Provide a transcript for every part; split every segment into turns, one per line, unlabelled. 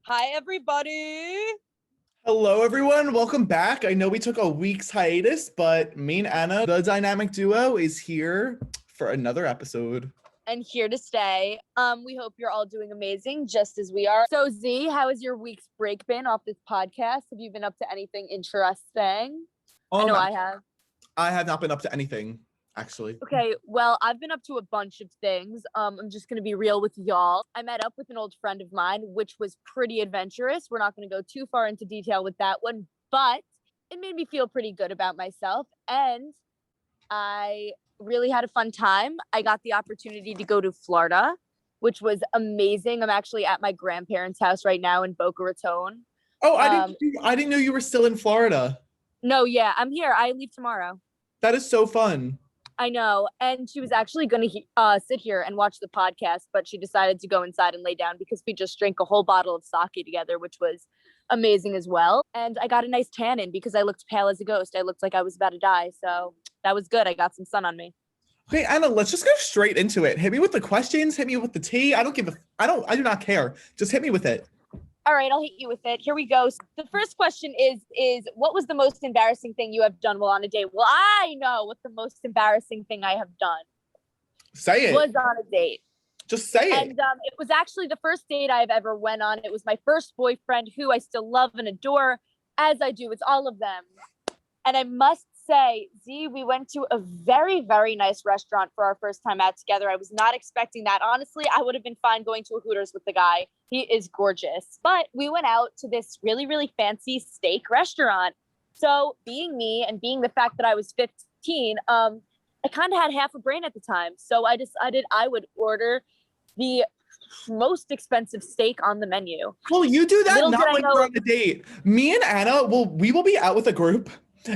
Hi, everybody.
Hello, everyone. Welcome back. I know we took a week's hiatus, but me and Anna, the dynamic duo, is here for another episode.
And here to stay. We hope you're all doing amazing, just as we are. So, Z, how has your week's break been off this podcast? Have you been up to anything interesting? I know I have.
I have not been up to anything, actually.
Okay, well, I've been up to a bunch of things. I'm just going to be real with y'all. I met up with an old friend of mine, which was pretty adventurous. We're not going to go too far into detail with that one, but it made me feel pretty good about myself. And I really had a fun time. I got the opportunity to go to Florida, which was amazing. I'm actually at my grandparents' house right now in Boca Raton.
Oh, I didn't know you were still in Florida.
No, yeah, I'm here. I leave tomorrow.
That is so fun.
I know. And she was actually going to sit here and watch the podcast, but she decided to go inside and lay down because we just drank a whole bottle of sake together, which was amazing as well. And I got a nice tan in because I looked pale as a ghost. I looked like I was about to die. So that was good. I got some sun on me.
Okay, Anna, let's just go straight into it. Hit me with the questions. Hit me with the tea. I do not care. Just hit me with it.
All right, I'll hit you with it. Here we go. So the first question is what was the most embarrassing thing you have done while on a date? Well, I know what the most embarrassing thing I have done.
Say it.
Was on a date.
Just say it.
And it was actually the first date I've ever went on. It was my first boyfriend, who I still love and adore, as I do with all of them. And I must say, Z, we went to a very, very nice restaurant for our first time out together. I was not expecting that. Honestly, I would have been fine going to a Hooters with the guy. He is gorgeous. But we went out to this really, really fancy steak restaurant. So being me and being the fact that I was 15, I kind of had half a brain at the time. So I decided I would order the most expensive steak on the menu.
Well, you do that
Little
not
did I
when
know-
you're on a date. Me and Anna, we will be out with a group.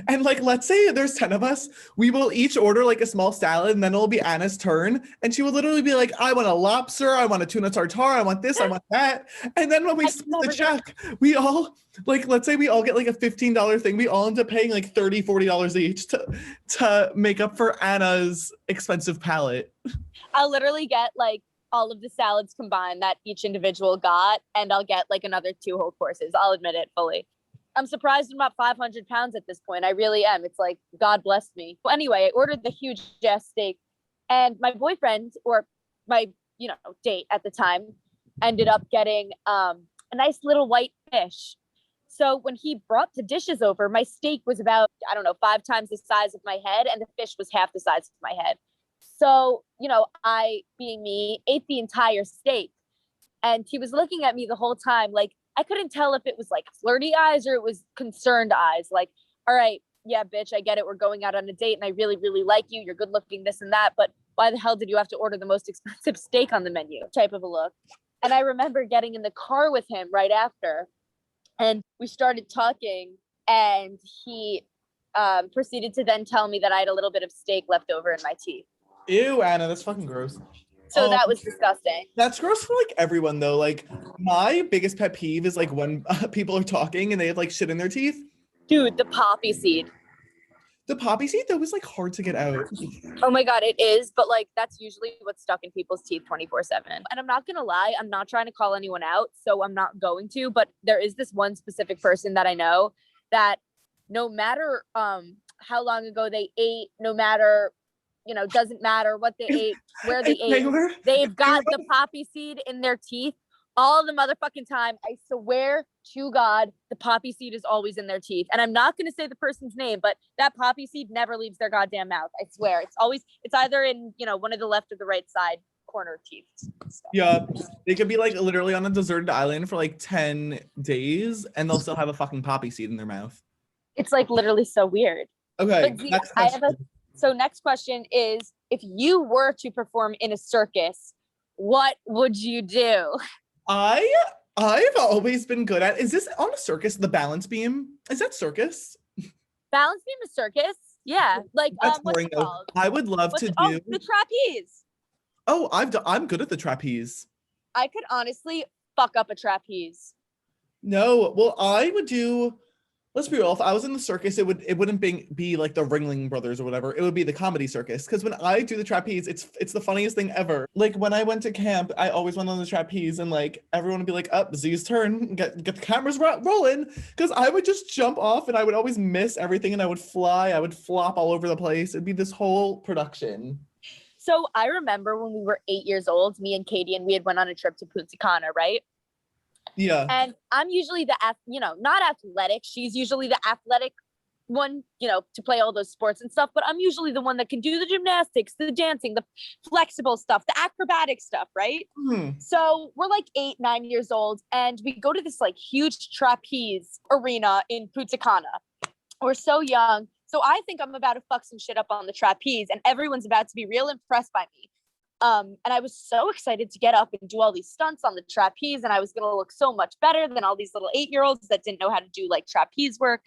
And like, let's say there's 10 of us, we will each order like a small salad, and then it'll be Anna's turn. And she will literally be like, I want a lobster, I want a tuna tartare, I want this, I want that. And then when we split the check, we all, like, let's say we all get like a $15 thing. We all end up paying like $30, $40 each to make up for Anna's expensive palate.
I'll literally get like all of the salads combined that each individual got, and I'll get like another 2 whole courses. I'll admit it fully. I'm surprised I'm about 500 pounds at this point. I really am. It's like, God bless me. Well, anyway, I ordered the huge ass steak, and my boyfriend, or my, date at the time, ended up getting a nice little white fish. So when he brought the dishes over, my steak was about, 5 times the size of my head, and the fish was half the size of my head. So, I, being me, ate the entire steak. And he was looking at me the whole time, like, I couldn't tell if it was like flirty eyes or it was concerned eyes. Like, all right, yeah, bitch, I get it. We're going out on a date and I really, really like you. You're good looking, this and that. But why the hell did you have to order the most expensive steak on the menu? Type of a look. And I remember getting in the car with him right after. And we started talking, and he proceeded to then tell me that I had a little bit of steak left over in my teeth.
Ew, Anna, that's fucking gross.
So that was disgusting.
That's gross for like everyone though. Like my biggest pet peeve is like when people are talking and they have like shit in their teeth.
Dude, the poppy seed.
The poppy seed though was like hard to get out.
Oh my God, it is. But like, that's usually what's stuck in people's teeth 24/7. And I'm not going to lie, I'm not trying to call anyone out, so I'm not going to. But there is this one specific person that I know that no matter how long ago they ate, no matter, doesn't matter what they ate, where they ate, they've got the poppy seed in their teeth all the motherfucking time. I swear to God, the poppy seed is always in their teeth. And I'm not going to say the person's name, but that poppy seed never leaves their goddamn mouth. I swear. It's either in, one of the left or the right side corner of teeth.
Yeah, they could be like literally on a deserted island for like 10 days and they'll still have a fucking poppy seed in their mouth.
It's like literally so weird.
Okay.
But so next question is, if you were to perform in a circus, what would you do?
I've always been good at, is this on a circus, the balance beam? Is that circus?
Balance beam is circus? Yeah. Like,
That's
what's
boring,
it called?
I would love to do.
Oh, the trapeze.
Oh, I'm good at the trapeze.
I could honestly fuck up a trapeze.
No, well, I would do, Let's be real. If I was in the circus, it wouldn't be like the Ringling Brothers or whatever. It would be the comedy circus. Because when I do the trapeze, it's the funniest thing ever. Like when I went to camp, I always went on the trapeze, and like everyone would be like, "Up, Z's turn. Get the cameras rolling." Because I would just jump off, and I would always miss everything, and I would fly. I would flop all over the place. It'd be this whole production.
So I remember when we were 8 years old, me and Katie, and we had went on a trip to Punta Cana, right?
Yeah.
And I'm usually not athletic. She's usually the athletic one, to play all those sports and stuff. But I'm usually the one that can do the gymnastics, the dancing, the flexible stuff, the acrobatic stuff, right? So we're like 8, 9 years old, and we go to this like huge trapeze arena in Punta Cana. We're so young. So I think I'm about to fuck some shit up on the trapeze, and everyone's about to be real impressed by me. And I was so excited to get up and do all these stunts on the trapeze, and I was going to look so much better than all these little 8-year-olds that didn't know how to do like trapeze work.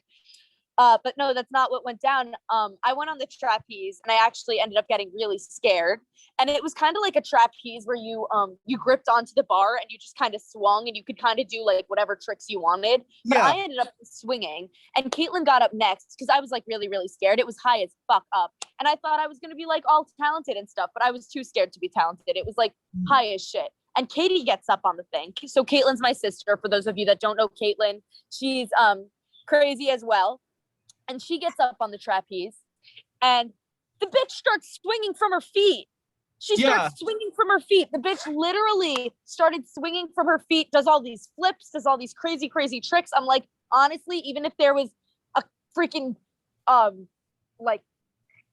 But no, that's not what went down. I went on the trapeze, and I actually ended up getting really scared. And it was kind of like a trapeze where you gripped onto the bar and you just kind of swung, and you could kind of do like whatever tricks you wanted. But I ended up swinging, and Caitlin got up next because I was like really, really scared. It was high as fuck up. And I thought I was going to be like all talented and stuff, but I was too scared to be talented. It was like high as shit. And Katie gets up on the thing. So Caitlin's my sister. For those of you that don't know Caitlin, she's crazy as well. And she gets up on the trapeze, and the bitch starts swinging from her feet. She starts swinging from her feet. The bitch literally started swinging from her feet, does all these flips, does all these crazy, crazy tricks. I'm like, honestly, even if there was a freaking like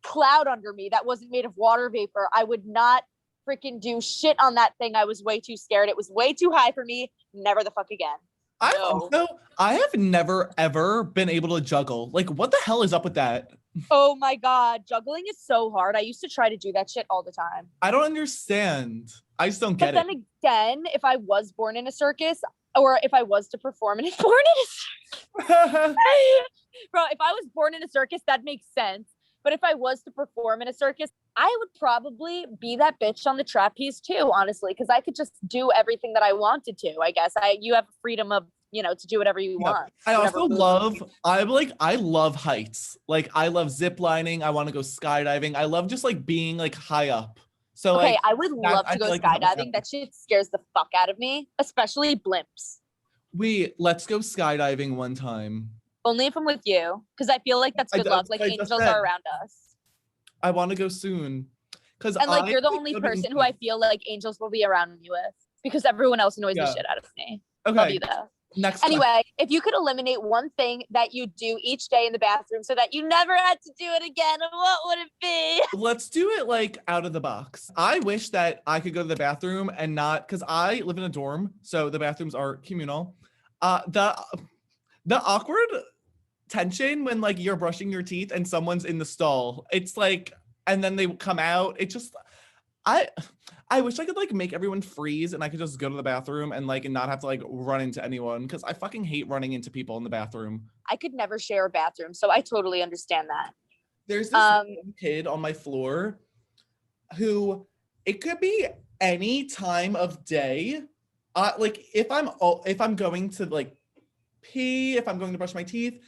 cloud under me that wasn't made of water vapor, I would not freaking do shit on that thing. I was way too scared. It was way too high for me. Never the fuck again.
I have never ever been able to juggle. Like, what the hell is up with that?
Oh my God, juggling is so hard. I used to try to do that shit all the time.
I don't understand. I just don't get it.
But then again, if I was born in a circus, or if I was to perform in a born in a circus, bro, if I was born in a circus, that makes sense. But if I was to perform in a circus, I would probably be that bitch on the trapeze too, honestly, because I could just do everything that I wanted to. I guess you have freedom of, to do whatever you want.
I also I love heights. Like, I love zip lining. I want to go skydiving. I love just like being like high up. So
okay, I would love to go skydiving. That shit scares the fuck out of me, especially blimps.
Let's go skydiving one time.
Only if I'm with you, because I feel like that's good luck. Like angels are around us.
I want to go soon.
And like you're the only person who I feel like angels will be around me with, because everyone else annoys the shit out of me.
Okay.
I'll do that. Anyway, if you could eliminate one thing that you do each day in the bathroom so that you never had to do it again, what would it be?
Let's do it like out of the box. I wish that I could go to the bathroom and not, because I live in a dorm, so the bathrooms are communal. The awkward tension when like you're brushing your teeth and someone's in the stall. It's like, and then they come out. It just, I wish I could like make everyone freeze and I could just go to the bathroom and like not have to like run into anyone, because I fucking hate running into people in the bathroom.
I could never share a bathroom, so I totally understand that.
There's this kid on my floor who, it could be any time of day. Like if I'm going to like pee, if I'm going to brush my teeth,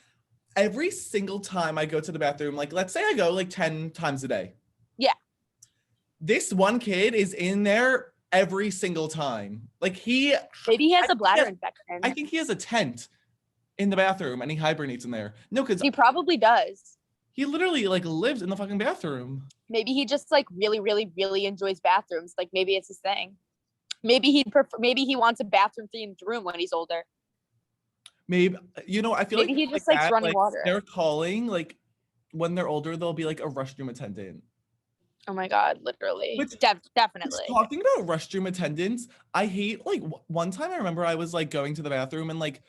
every single time I go to the bathroom, like let's say I go like 10 times a day.
Yeah.
This one kid is in there every single time. Like
maybe he has a bladder infection.
I think he has a tent in the bathroom and he hibernates in there. No, because
he probably does.
He literally like lives in the fucking bathroom.
Maybe he just like really, really, really enjoys bathrooms. Like maybe it's his thing. Maybe he wants a bathroom themed room when he's older.
Maybe, I feel
maybe
like
he just likes running water.
They're calling, like when they're older, they'll be like a restroom attendant.
Oh my God, literally. Definitely.
Talking about restroom attendants, I hate, like, one time I remember I was like going to the bathroom and like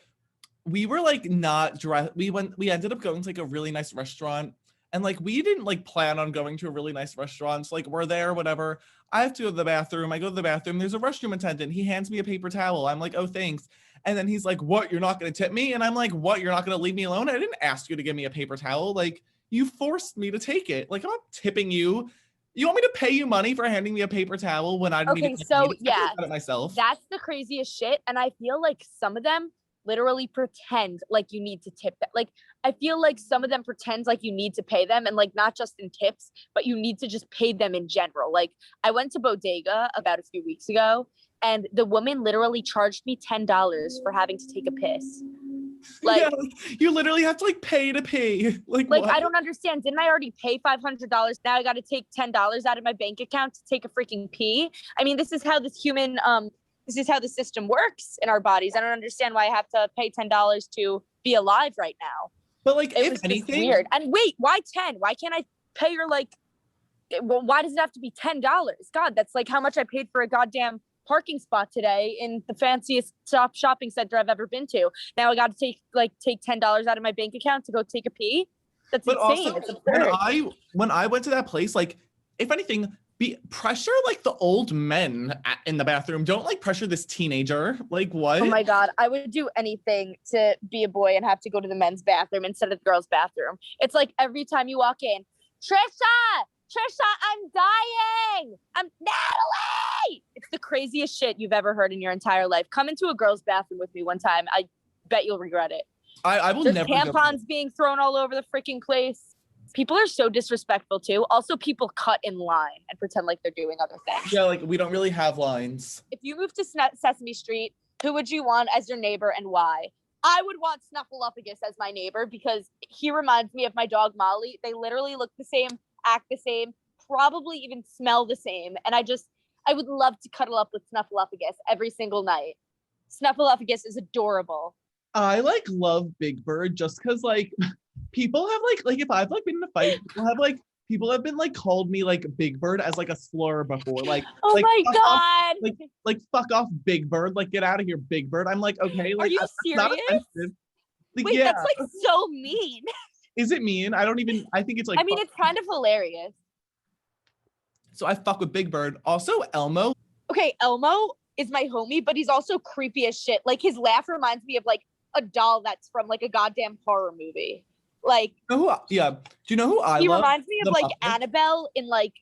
we were like not dressed. We ended up going to like a really nice restaurant, and like we didn't like plan on going to a really nice restaurant. So like we're there, whatever. I have to go to the bathroom. I go to the bathroom. There's a restroom attendant. He hands me a paper towel. I'm like, oh, thanks. And then he's like, what? You're not going to tip me? And I'm like, what? You're not going to leave me alone? I didn't ask you to give me a paper towel. Like, you forced me to take it. Like, I'm not tipping you. You want me to pay you money for handing me a paper towel when I didn't need to
so yeah,
it myself?
That's the craziest shit. And I feel like some of them literally pretend like you need to tip them. Like, I feel like some of them pretend like you need to pay them, and like not just in tips, but you need to just pay them in general. Like, I went to Bodega about a few weeks ago, and the woman literally charged me $10 for having to take a piss. Like,
yeah, you literally have to like pay to pee. Like what?
I don't understand. Didn't I already pay $500? Now I got to take $10 out of my bank account to take a freaking pee. I mean, this is how this is how the system works in our bodies. I don't understand why I have to pay $10 to be alive right now.
But like,
It
if
was
anything,
just weird. And wait, why 10? Why can't I pay her like? Well, why does it have to be $10? God, that's like how much I paid for a goddamn parking spot today in the fanciest shopping center I've ever been to. Now I got to take $10 out of my bank account to go take a pee. That's
but
insane.
also when I went to that place, like, if anything, pressure like the old men in the bathroom. Don't like pressure this teenager. Like what?
Oh my God, I would do anything to be a boy and have to go to the men's bathroom instead of the girls' bathroom. It's like every time you walk in, Trisha, I'm dying. I'm Natalie. It's the craziest shit you've ever heard in your entire life. Come into a girl's bathroom with me one time. I bet you'll regret it.
I will
There's
never.
tampons being thrown all over the freaking place. People are so disrespectful too. Also, people cut in line and pretend like they're doing other things.
Yeah, like we don't really have lines.
If you moved to Sesame Street, who would you want as your neighbor and why? I would want Snuffleupagus as my neighbor because he reminds me of my dog Molly. They literally look the same, act the same, probably even smell the same. And I would love to cuddle up with Snuffleupagus every single night. Snuffleupagus is adorable.
I like love Big Bird just because like people have like if I've like been in a fight, people have been like called me like Big Bird as like a slur before. Like,
oh
like,
my God.
Off, like fuck off, Big Bird. Like get out of here, Big Bird. I'm like, okay, like
are you serious?
not offensive. Like,
wait,
yeah.
that's like so mean.
Is it mean? I think it's like
I mean, it's kind of hilarious.
So I fuck with Big Bird. Also Elmo.
Okay, Elmo is my homie, but he's also creepy as shit. Like his laugh reminds me of like a doll that's from like a goddamn horror movie. Like,
Do you know who I love?
He reminds me of like
Muppets.
Annabelle in like,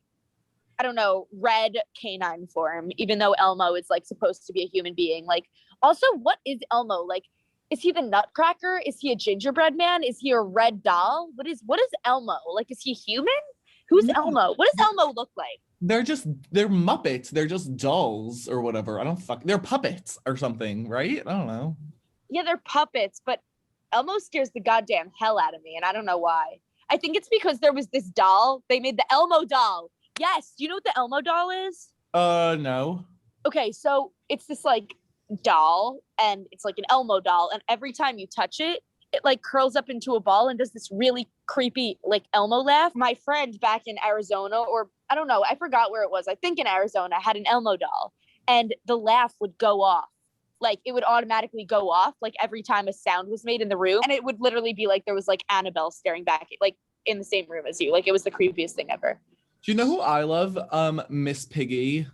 I don't know, red canine form, even though Elmo is like supposed to be a human being. Like, also, what is Elmo? Like, is he the Nutcracker? Is he a gingerbread man? Is he a red doll? What is Elmo? Like, is he human? Who's Elmo? What does Elmo look like?
They're Muppets. They're just dolls or whatever. They're puppets or something, right? I don't know.
Yeah, they're puppets, but Elmo scares the goddamn hell out of me, and I don't know why. I think it's because there was this doll. They made the Elmo doll. Yes. Do you know what the Elmo doll is?
No.
Okay, so it's this like doll, and it's like an Elmo doll, and every time you touch it, it like curls up into a ball and does this really creepy like Elmo laugh. My friend back in Arizona, or I don't know, I forgot where it was. I think in Arizona, had an Elmo doll, and the laugh would go off. Like it would automatically go off like every time a sound was made in the room, and it would literally be like there was like Annabelle staring back like in the same room as you. Like it was the creepiest thing ever.
Do you know who I love? Miss Piggy.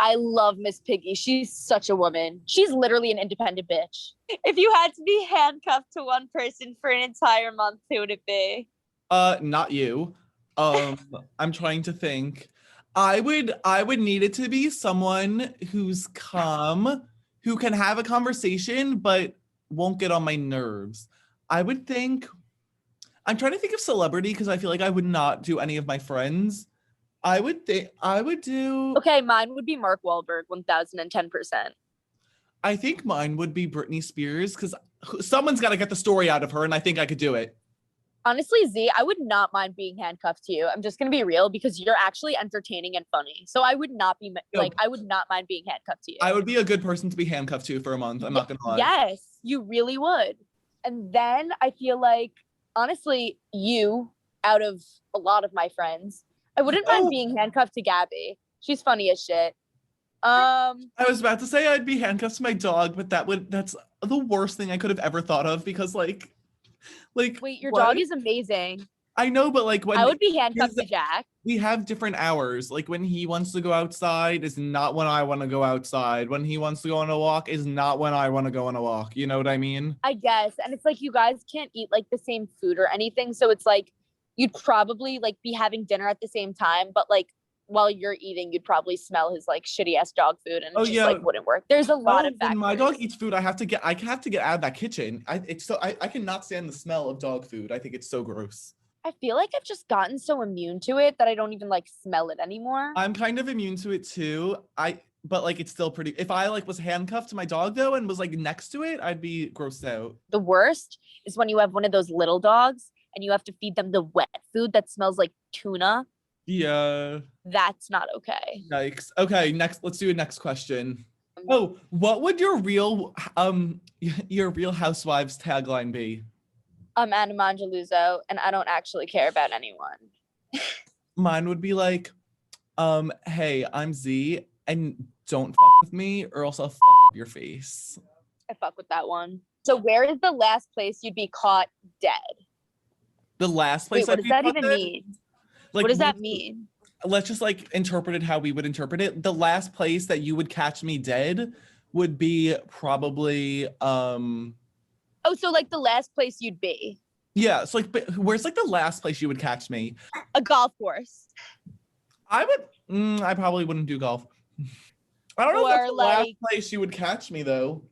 I love Miss Piggy. She's such a woman. She's literally an independent bitch. If you had to be handcuffed to one person for an entire month, who would it be?
Not you. I'm trying to think. I would need it to be someone who's calm, who can have a conversation, but won't get on my nerves. I'm trying to think of celebrity because I feel like I would not do any of my friends. I would do.
Okay, mine would be Mark Wahlberg, 1010%.
I think mine would be Britney Spears because someone's got to get the story out of her, and I think I could do it.
Honestly, Z, I would not mind being handcuffed to you. I'm just going to be real because you're actually entertaining and funny. So I would not be I would not mind being handcuffed to you.
I would be a good person to be handcuffed to for a month. I'm not going to lie.
Yes, you really would. And then I feel like, honestly, you, out of a lot of my friends, I wouldn't mind being handcuffed to Gabby. She's funny as shit.
I was about to say I'd be handcuffed to my dog, but that's the worst thing I could have ever thought of because like
wait, your dog is amazing.
I know, but like when
I would be handcuffed to Jack.
We have different hours. Like when he wants to go outside is not when I want to go outside. When he wants to go on a walk is not when I want to go on a walk. You know what I mean?
I guess. And it's like you guys can't eat like the same food or anything. So it's like you'd probably like be having dinner at the same time, but like while you're eating, you'd probably smell his like shitty ass dog food and it just
yeah.
like wouldn't work. There's a lot of
When
factors.
my dog eats food, I have to get out of that kitchen. I cannot stand the smell of dog food. I think it's so gross.
I feel like I've just gotten so immune to it that I don't even like smell it anymore.
I'm kind of immune to it too. But like it's still pretty. If I like was handcuffed to my dog though and was like next to it, I'd be grossed out.
The worst is when you have one of those little dogs and you have to feed them the wet food that smells like tuna.
Yeah.
That's not okay.
Yikes. Okay, let's do a next question. Oh, what would your real housewives tagline be?
I'm Anna Mangialuso and I don't actually care about anyone.
Mine would be like, hey, I'm Z and don't fuck with me or else I'll fuck up your face.
I fuck with that one. So where is the last place you'd be caught dead?
The last place.
Wait, what does that even mean?
Like,
what does that mean?
Let's just like interpret it how we would interpret it. The last place that you would catch me dead would be probably
Oh, so like the last place you'd be?
Yeah, so like, but where's like the last place you would catch me?
A golf course.
I probably wouldn't do golf. I don't know if that's the last place you would catch me though.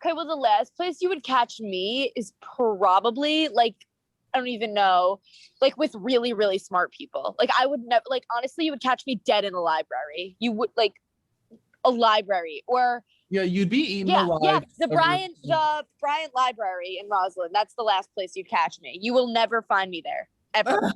Okay, well the last place you would catch me is probably like, I don't even know, like with really, really smart people. Like I would never, like honestly, you would catch me dead in a library. You would like a library or
yeah, you'd be eaten alive.
Yeah, the Bryant Library in Roslyn. That's the last place you'd catch me. You will never find me there ever.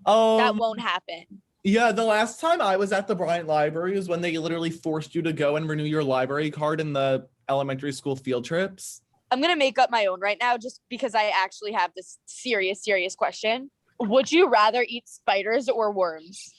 That won't happen.
Yeah, the last time I was at the Bryant Library was when they literally forced you to go and renew your library card in the elementary school field trips.
I'm going to make up my own right now just because I actually have this serious question. Would you rather eat spiders or worms?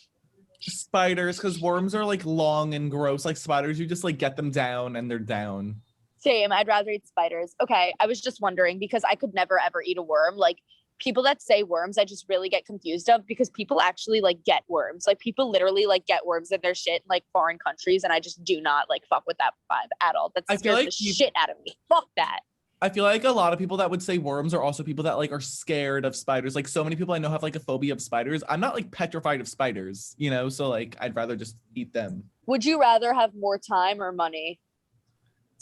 Spiders, because worms are like long and gross. Like spiders, you just like get them down and they're down.
Same, I'd rather eat spiders. Okay, I was just wondering because I could never ever eat a worm. Like people that say worms, I just really get confused of because people actually like get worms. Like people literally like get worms in their shit in like foreign countries and I just do not like fuck with that vibe at all. That scares like the shit out of me. Fuck that.
I feel like a lot of people that would say worms are also people that like are scared of spiders. Like so many people I know have like a phobia of spiders. I'm not like petrified of spiders, you know? So like I'd rather just eat them.
Would you rather have more time or money?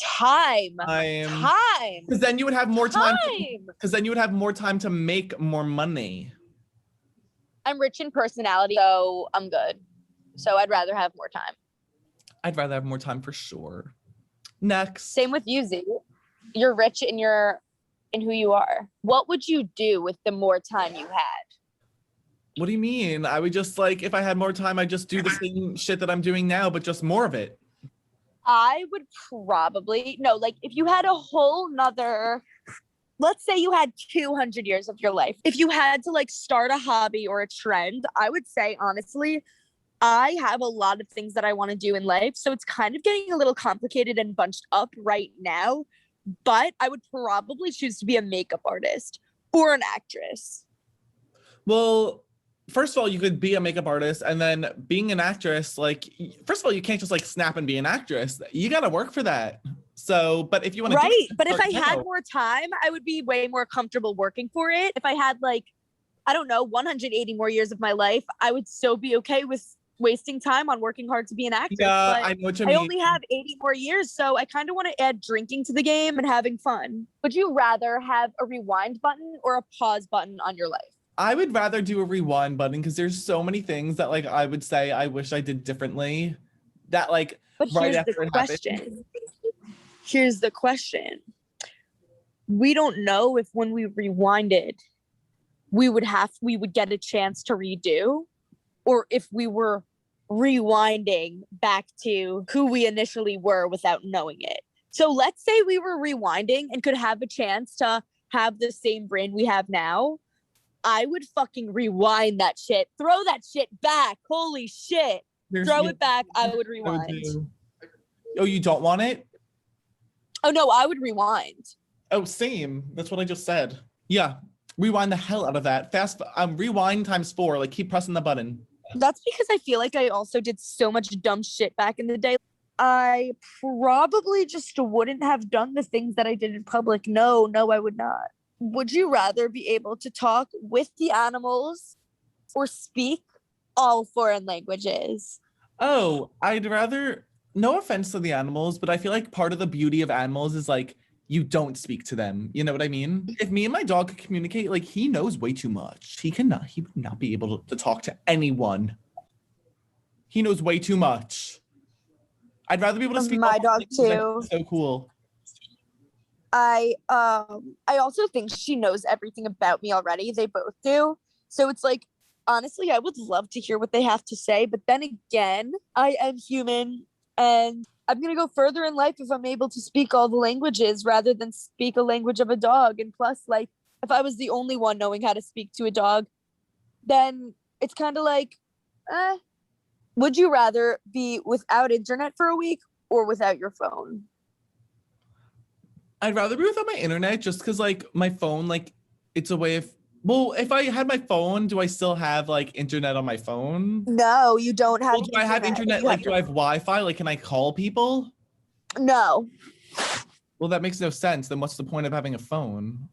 Time.
Because then you would have more time. Because then you would have more time to make more money.
I'm rich in personality, so I'm good. So I'd rather have more time.
I'd rather have more time for sure. Next.
Same with you, Z. You're rich in who you are. What would you do with the more time you had?
What do you mean? I would just like, if I had more time, I'd just do the same shit that I'm doing now, but just more of it.
I would probably, no, like if you had a whole nother, let's say you had 200 years of your life. If you had to like start a hobby or a trend, I would say, honestly, I have a lot of things that I want to do in life. So it's kind of getting a little complicated and bunched up right now. But I would probably choose to be a makeup artist or an actress.
Well, first of all, you could be a makeup artist and then being an actress, like, first of all, you can't just like snap and be an actress. You got to work for that. So, but if you want to.
Right. But if I had more time, I would be way more comfortable working for it. If I had like, I don't know, 180 more years of my life, I would still be okay with wasting time on working hard to be an actress.
Yeah,
but
I know what you mean.
I only have 80 more years, so I kind of want to add drinking to the game and having fun. Would you rather have a rewind button or a pause button on your life?
I would rather do a rewind button because there's so many things that like I would say I wish I did differently. That like
but right after it happened. Here's the question. We don't know if when we rewinded, we would get a chance to redo, or if we were rewinding back to who we initially were without knowing it. So let's say we were rewinding and could have a chance to have the same brain we have now. I would fucking rewind that shit. Throw that shit back. Holy shit. Throw it back. I would rewind.
Oh, you don't want it?
Oh, no, I would rewind.
Oh, same. That's what I just said. Yeah. Rewind the hell out of that. Rewind ×4. Like keep pressing the button.
That's because I feel like I also did so much dumb shit back in the day. I probably just wouldn't have done the things that I did in public. No, I would not. Would you rather be able to talk with the animals or speak all foreign languages.
Oh, I'd rather, no offense to the animals, but I feel like part of the beauty of animals is like you don't speak to them. You know what I mean? If me and my dog could communicate, like he knows way too much. He would not be able to talk to anyone. He knows way too much. I'd rather be able to speak all
My dog
languages. I think
too.
it's so cool.
I also think she knows everything about me already. They both do. So it's like, honestly, I would love to hear what they have to say, but then again, I am human and I'm going to go further in life if I'm able to speak all the languages rather than speak a language of a dog. And plus, like, if I was the only one knowing how to speak to a dog, then it's kind of like, would you rather be without internet for a week or without your phone?
I'd rather be without my internet just because like my phone, like it's a way of, well, if I had my phone, do I still have like internet on my phone?
No, you don't have
Well, do I have internet? Like, do I have Wi-Fi? Like, can I call people?
No,
Well, that makes no sense. Then what's the point of having a phone?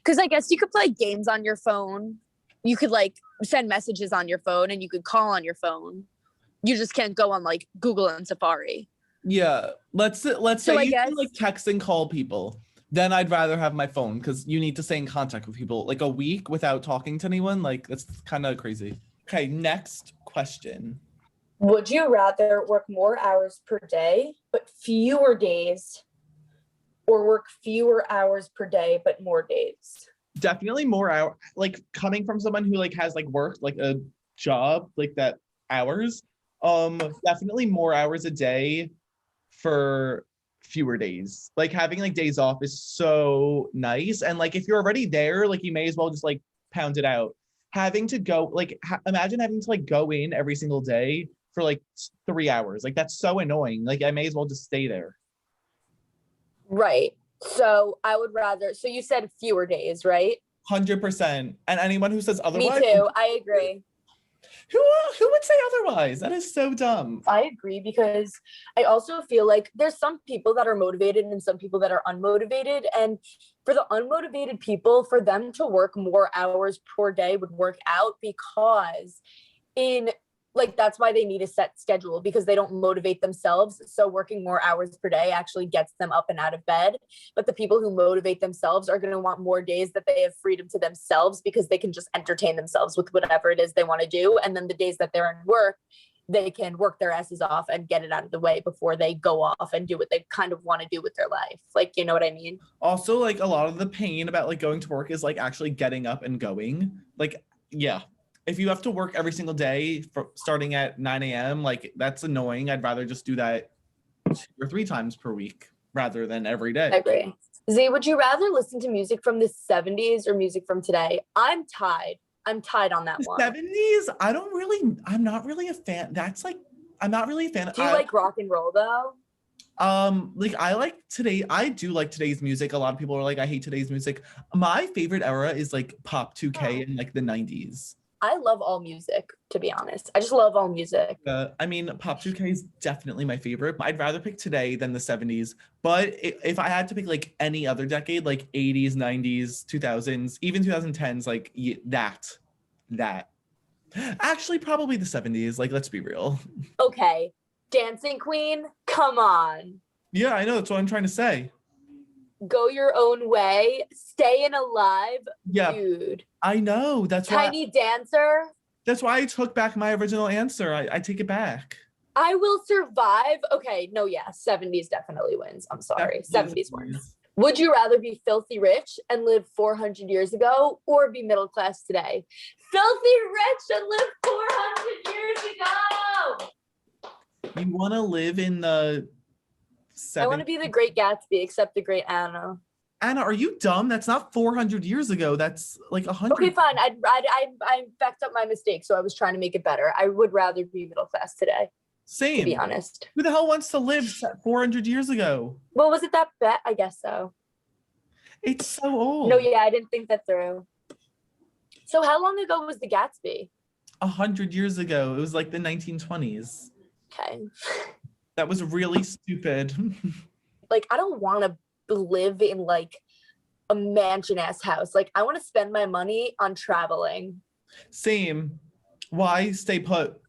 because I guess you could play games on your phone. You could like send messages on your phone and you could call on your phone. You just can't go on like Google and Safari.
Yeah, let's say
So I
you
guess
can like text and call people. Then I'd rather have my phone because you need to stay in contact with people. Like a week without talking to anyone, like that's kind of crazy. Okay, next question.
Would you rather work more hours per day, but fewer days, or work fewer hours per day, but more days?
Definitely more hour. Like coming from someone who like has like worked like a job like that hours. Definitely more hours a day for fewer days. Like having like days off is so nice. And like if you're already there, like you may as well just like pound it out. Having to go like imagine having to like go in every single day for like 3 hours. Like that's so annoying. Like I may as well just stay there.
Right. So I would rather, so you said fewer days, right?
100%. And anyone who says
Me
otherwise,
too. I agree.
who would say otherwise? That is so dumb.
I agree because I also feel like there's some people that are motivated and some people that are unmotivated. And for the unmotivated people, for them to work more hours per day would work out because in like that's why they need a set schedule because they don't motivate themselves. So working more hours per day actually gets them up and out of bed. But the people who motivate themselves are going to want more days that they have freedom to themselves because they can just entertain themselves with whatever it is they want to do. And then the days that they're in work, they can work their asses off and get it out of the way before they go off and do what they kind of want to do with their life. Like, you know what I mean?
Also, like a lot of the pain about like going to work is like actually getting up and going. Like, yeah. If you have to work every single day starting at 9 a.m., like that's annoying. I'd rather just do that 2 or 3 times per week rather than every day.
I agree. Z, would you rather listen to music from the 70s or music from today? I'm tied on that
The
one.
70s, I'm not really a fan. That's like, I'm not really a fan.
Do you like rock and roll though?
Like I do like today's music. A lot of people are like, I hate today's music. My favorite era is like pop 2K in like the 90s.
I love all music, to be honest. I just love all music.
I mean, Pop 2K is definitely my favorite. I'd rather pick today than the 70s. But if I had to pick like any other decade, like 80s, 90s, 2000s, even 2010s, like that. Actually, probably the 70s. Like, let's be real.
Okay. Dancing Queen, come on.
Yeah, I know. That's what I'm trying to say.
Go your own way. Staying alive,
Yeah,
dude.
I know.
Tiny Dancer.
That's why I took back my original answer. I take it back.
I Will Survive. Okay, no, yeah, 70s definitely wins. I'm sorry, 70s wins. Would you rather be filthy rich and live 400 years ago or be middle class today? Filthy rich and live 400 years ago.
You want to live in the 70s?
I want to be the Great Gatsby, except the Great Anna.
Anna, are you dumb? That's not 400 years ago. That's like 100.
Okay, fine. I backed up my mistake, so I was trying to make it better. I would rather be middle class today.
Same.
To be honest.
Who the hell wants to live 400 years ago?
Well, was it that bad? I guess so.
It's so old.
No, yeah, I didn't think that through. So how long ago was the Gatsby?
100 years ago. It was like the 1920s.
Okay.
That was really stupid.
Like, I don't want to live in like a mansion ass house. Like, I want to spend my money on traveling.
Same. Why stay put?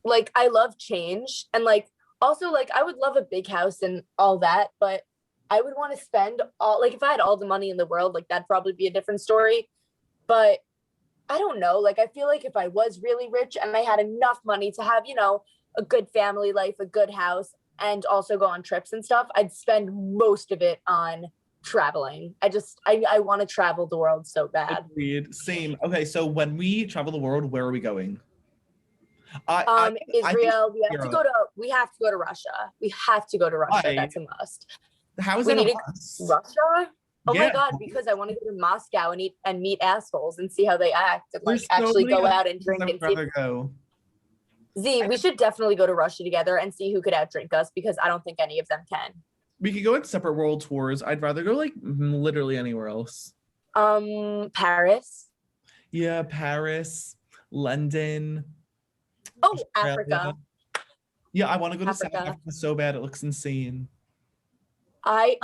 Like, I love change, and like also like I would love a big house and all that, but I would want to spend all, like if I had all the money in the world, like that'd probably be a different story. But I don't know, like I feel like if I was really rich and I had enough money to have, a good family life, a good house, and also go on trips and stuff, I'd spend most of it on traveling. I want to travel the world so bad.
Agreed. Same. Okay, so when we travel the world, where are we going? I think
Israel, we have to
Europe.
we have to go to Russia. We have to go to Russia.
Why?
That's a must.
How is
We
that a
need to
must?
Russia? Oh my
Yeah.
God, because I want to go to Moscow and eat and meet assholes and see how they act and like
There's so
actually
many
go
other
out and
places
drink
I
and
would
see.
rather go.
Z, we should definitely go to Russia together and see who could outdrink us, because I don't think any of them can.
We could go on separate world tours. I'd rather go like literally anywhere else.
Paris.
Yeah, Paris, London.
Oh,
Australia.
Africa.
Yeah, I want to go to South
Africa.
Africa so bad. It looks insane.
I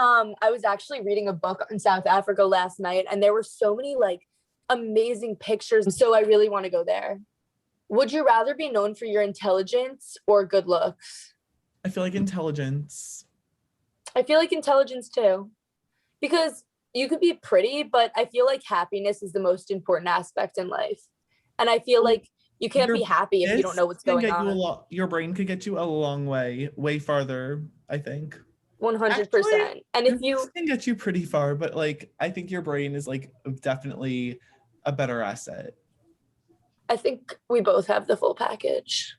was actually reading a book on South Africa last night, and there were so many like amazing pictures. So I really want to go there. Would you rather be known for your intelligence or good looks?
I feel like intelligence.
I feel like intelligence too, because you could be pretty, but I feel like happiness is the most important aspect in life. And I feel like you can't be happy if you don't know what's going on.
Your brain could get you a long way farther, I think.
100%. And if you
can get you pretty far, but like I think your brain is like definitely a better asset.
I think we both have the full package.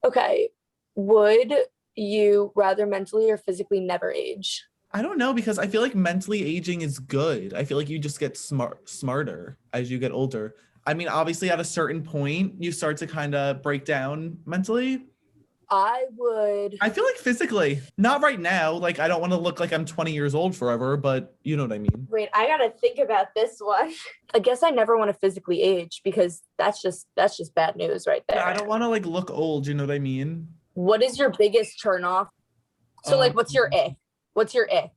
Okay. Would you rather mentally or physically never age?
I don't know, because I feel like mentally aging is good. I feel like you just get smarter as you get older. I mean, obviously at a certain point, you start to kind of break down mentally. I feel like physically, not right now. Like, I don't want to look like I'm 20 years old forever, but you know what I mean.
Wait, I gotta think about this one. I guess I never want to physically age, because that's just bad news right there.
Yeah, I don't want to like look old. You know what I mean?
What is your biggest turn off? So like, what's your ick? What's your ick?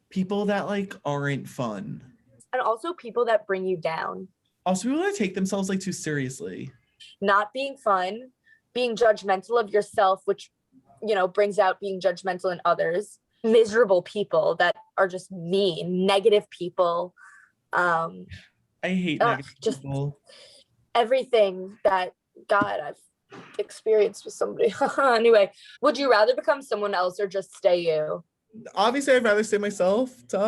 People that like aren't fun.
And also people that bring you down.
Also people that take themselves like too seriously.
Not being fun, being judgmental of yourself, which, brings out being judgmental in others. Miserable people that are just mean, negative people.
I hate negative people.
Everything that, God, I've experienced with somebody. Anyway, would you rather become someone else or just stay you?
Obviously, I'd rather stay myself. Who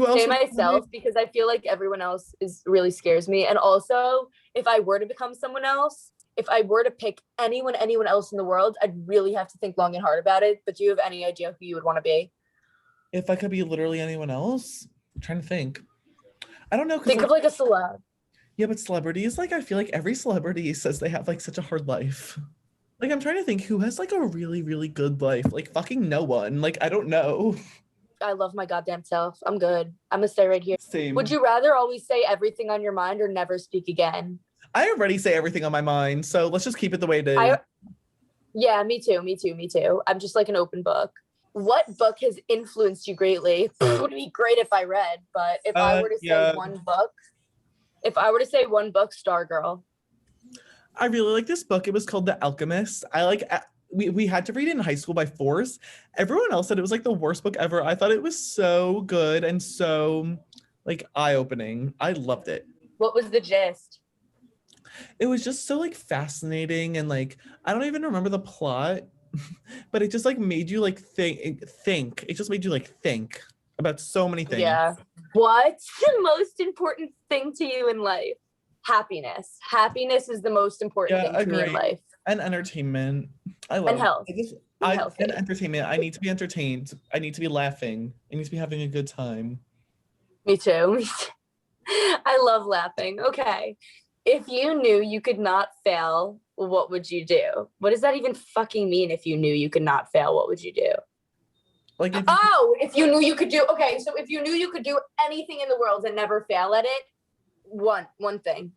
else?
Stay myself, because I feel like everyone else really scares me. And also, if I were to become someone else, if I were to pick anyone else in the world, I'd really have to think long and hard about it. But do you have any idea who you would want to be?
If I could be literally anyone else, I'm trying to think. I don't know.
Think of like a celeb.
Yeah, but celebrities, like I feel like every celebrity says they have like such a hard life. Like I'm trying to think who has like a really, really good life. Like fucking no one. Like I don't know.
I love my goddamn self. I'm good. I'm gonna stay right here.
Same.
Would you rather always say everything on your mind or never speak again?
I already say everything on my mind, so let's just keep it the way it is.
Yeah, me too. I'm just like an open book. What book has influenced you greatly? It would be great if I read, but if I were to say one book, Stargirl.
I really like this book. It was called The Alchemist. We had to read it in high school by force. Everyone else said it was like the worst book ever. I thought it was so good and so like eye-opening. I loved it.
What was the gist?
It was just so like fascinating, and like I don't even remember the plot, but it just like made you like think. It just made you like think about so many things.
Yeah. What's the most important thing to you in life? Happiness. Happiness is the most important thing to me in life.
And entertainment. I love
and health.
And entertainment. I need to be entertained. I need to be laughing. I need to be having a good time.
Me too. I love laughing. Okay. If you knew you could not fail, what would you do? What does that even fucking mean? If you knew you could not fail, what would you do?
Like
if you knew you could do, okay, so if you knew you could do anything in the world and never fail at it, one thing.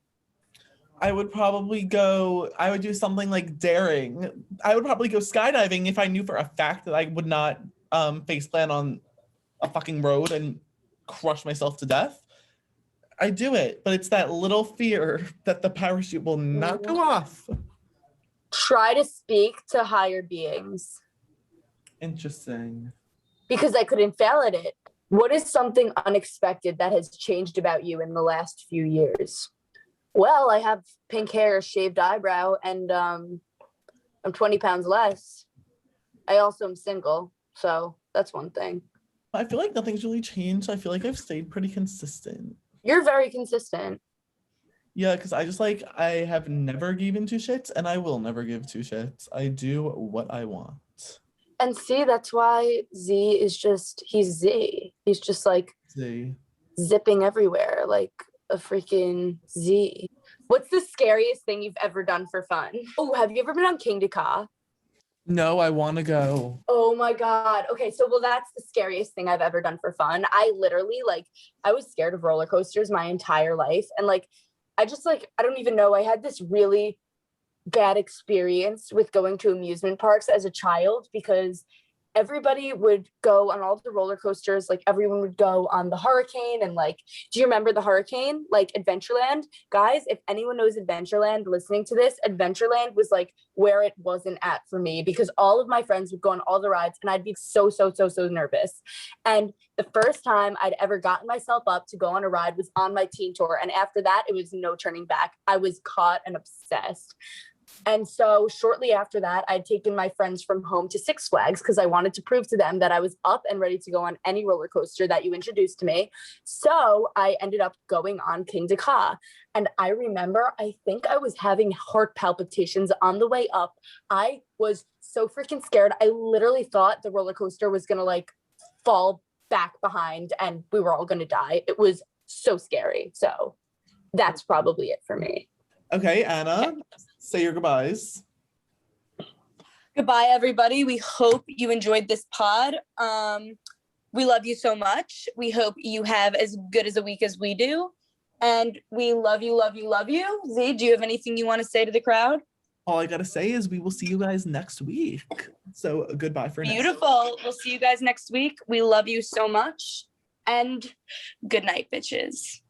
I would do something like daring. I would probably go skydiving if I knew for a fact that I would not face plant on a fucking road and crush myself to death. I do it, but it's that little fear that the parachute will not go off.
Try to speak to higher beings.
Interesting.
Because I couldn't fail at it. What is something unexpected that has changed about you in the last few years? Well, I have pink hair, shaved eyebrow, and I'm 20 pounds less. I also am single, so that's one thing.
I feel like nothing's really changed. I feel like I've stayed pretty consistent.
You're very consistent.
Yeah, because I have never given two shits, and I will never give two shits. I do what I want.
And see, that's why he's Z. He's just like
See.
zipping everywhere like a freaking Z. What's the scariest thing you've ever done for fun? Oh, have you ever been on King Ka?
No, I want to go.
Oh my God. Okay, so that's the scariest thing I've ever done for fun. I literally I was scared of roller coasters my entire life. And I don't even know. I had this really bad experience with going to amusement parks as a child because everybody would go on all the roller coasters. Like everyone would go on the Hurricane and do you remember the Hurricane? Adventureland? Guys, if anyone knows Adventureland listening to this, Adventureland was where it wasn't at for me because all of my friends would go on all the rides and I'd be so nervous. And the first time I'd ever gotten myself up to go on a ride was on my teen tour. And after that, it was no turning back. I was caught and obsessed. And so shortly after that, I'd taken my friends from home to Six Flags because I wanted to prove to them that I was up and ready to go on any roller coaster that you introduced to me. So I ended up going on King Ka. And I remember, I think I was having heart palpitations on the way up. I was so freaking scared. I literally thought the roller coaster was going to fall back behind and we were all going to die. It was so scary. So that's probably it for me.
Okay, Anna, say your goodbyes.
Goodbye, everybody. We hope you enjoyed this pod. We love you so much. We hope you have as good as a week as we do. And we love you, love you, love you. Z, do you have anything you want to say to the crowd?
All I gotta say is we will see you guys next week. So goodbye for now.
Beautiful. We'll see you guys next week. We love you so much. And good night, bitches.